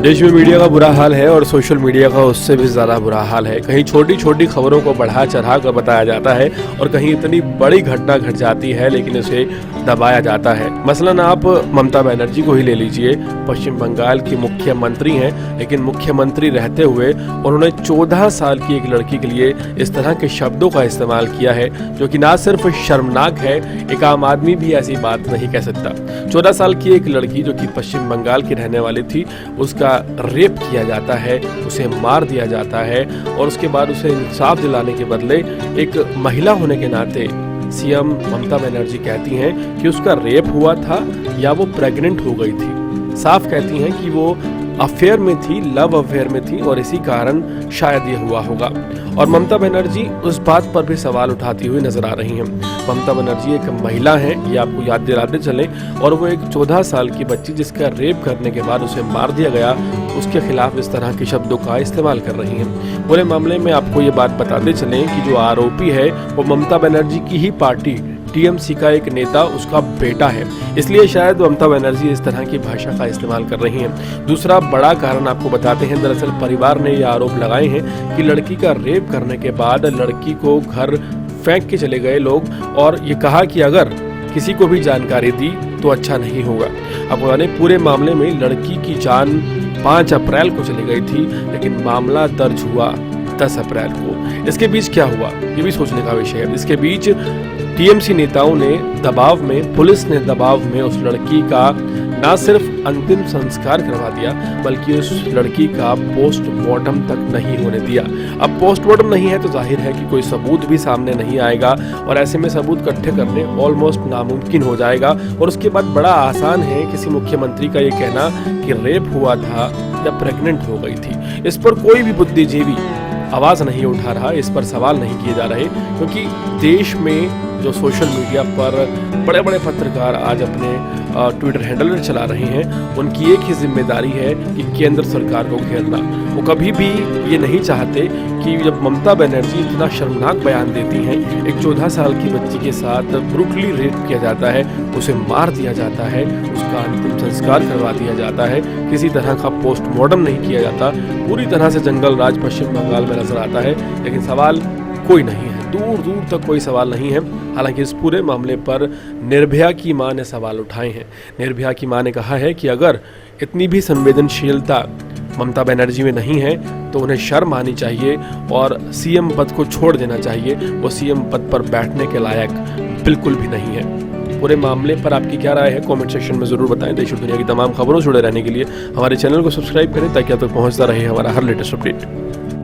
देश में मीडिया का बुरा हाल है और सोशल मीडिया का उससे भी ज़्यादा बुरा हाल है। कहीं छोटी छोटी खबरों को बढ़ा चढ़ा कर बताया जाता है और कहीं इतनी बड़ी घटना घट जाती है लेकिन उसे दबाया जाता है। मसलन आप ममता बनर्जी को ही ले लीजिए। पश्चिम बंगाल की मुख्यमंत्री हैं, लेकिन मुख्यमंत्री रहते हुए उन्होंने 14 साल की एक लड़की के लिए इस तरह के शब्दों का इस्तेमाल किया है जो कि ना सिर्फ शर्मनाक है, एक आम आदमी भी ऐसी बात नहीं कह सकता। 14 साल की एक लड़की जो कि पश्चिम बंगाल की रहने वाली थी, उसका रेप किया जाता है, उसे मार दिया जाता है और उसके बाद उसे इंसाफ दिलाने के बदले एक महिला होने के नाते सीएम ममता बनर्जी कहती हैं कि उसका रेप हुआ था या वो प्रेग्नेंट हो गई थी। साफ कहती हैं कि वो अफेयर में थी, लव अफेयर में थी और इसी कारण शायद ये हुआ होगा। और ममता बनर्जी उस बात पर भी सवाल उठाती हुई नजर आ रही हैं। ममता बनर्जी एक महिला हैं, ये आपको याद दिलाते चलें, और वो एक 14 साल की बच्ची जिसका रेप करने के बाद उसे मार दिया गया, उसके खिलाफ इस तरह के शब्दों का इस्तेमाल कर रही हैं। पूरे मामले में आपको ये बात बताते चलें कि जो आरोपी है वो ममता बनर्जी की ही पार्टी टीएमसी का एक नेता, उसका बेटा है, इसलिए शायद ममता बनर्जी इस तरह की भाषा का इस्तेमाल कर रही हैं। दूसरा बड़ा कारण आपको बताते हैं, दरअसल परिवार ने ये आरोप लगाए हैं कि लड़की का रेप करने के बाद लड़की को घर फेंक के चले गए लोग और ये कहा कि अगर किसी को भी जानकारी दी तो अच्छा नहीं होगा। आपको जाने पूरे मामले में लड़की की जान 5 अप्रैल को चली गई थी, लेकिन मामला दर्ज हुआ 10 अप्रैल को। इसके बीच क्या हुआ, ये भी सोचने का विषय है। इसके बीच टीएमसी नेताओं ने दबाव में, पुलिस ने दबाव में उस लड़की का ना सिर्फ अंतिम संस्कार करवा दिया बल्कि उस लड़की का पोस्टमार्टम तक नहीं होने दिया। अब पोस्टमार्टम नहीं है तो जाहिर है कि कोई सबूत भी सामने नहीं आएगा और ऐसे में सबूत इकट्ठे करने ऑलमोस्ट नामुमकिन हो जाएगा। और उसके बाद बड़ा आसान है किसी मुख्यमंत्री का ये कहना कि रेप हुआ था या प्रेग्नेंट हो गई थी। इस पर कोई भी बुद्धिजीवी आवाज़ नहीं उठा रहा, इस पर सवाल नहीं किए जा रहे, क्योंकि देश में जो सोशल मीडिया पर बड़े बड़े पत्रकार आज अपने ट्विटर हैंडल चला रहे हैं, उनकी एक ही जिम्मेदारी है कि केंद्र सरकार को घेरना। वो कभी भी ये नहीं चाहते कि जब ममता बनर्जी इतना शर्मनाक बयान देती हैं, एक 14 साल की बच्ची के साथ ब्रूटली रेप किया जाता है, उसे मार दिया जाता है, उसका अंतिम संस्कार करवा दिया जाता है, किसी तरह का पोस्टमार्टम नहीं किया जाता, पूरी तरह से जंगल राज पश्चिम बंगाल में नजर आता है, लेकिन सवाल कोई नहीं है, दूर दूर तक कोई सवाल नहीं है। हालांकि इस पूरे मामले पर निर्भया की मां ने सवाल उठाए हैं। निर्भया की मां ने कहा है कि अगर इतनी भी संवेदनशीलता ममता बनर्जी में नहीं है तो उन्हें शर्म आनी चाहिए और सीएम पद को छोड़ देना चाहिए। वो सीएम पद पर बैठने के लायक बिल्कुल भी नहीं है। पूरे मामले पर आपकी क्या राय है, कमेंट सेक्शन में ज़रूर बताएं। देश और दुनिया की तमाम खबरों से जुड़े रहने के लिए हमारे चैनल को सब्सक्राइब करें ताकि आप तक पहुंचता रहे हमारा हर लेटेस्ट अपडेट।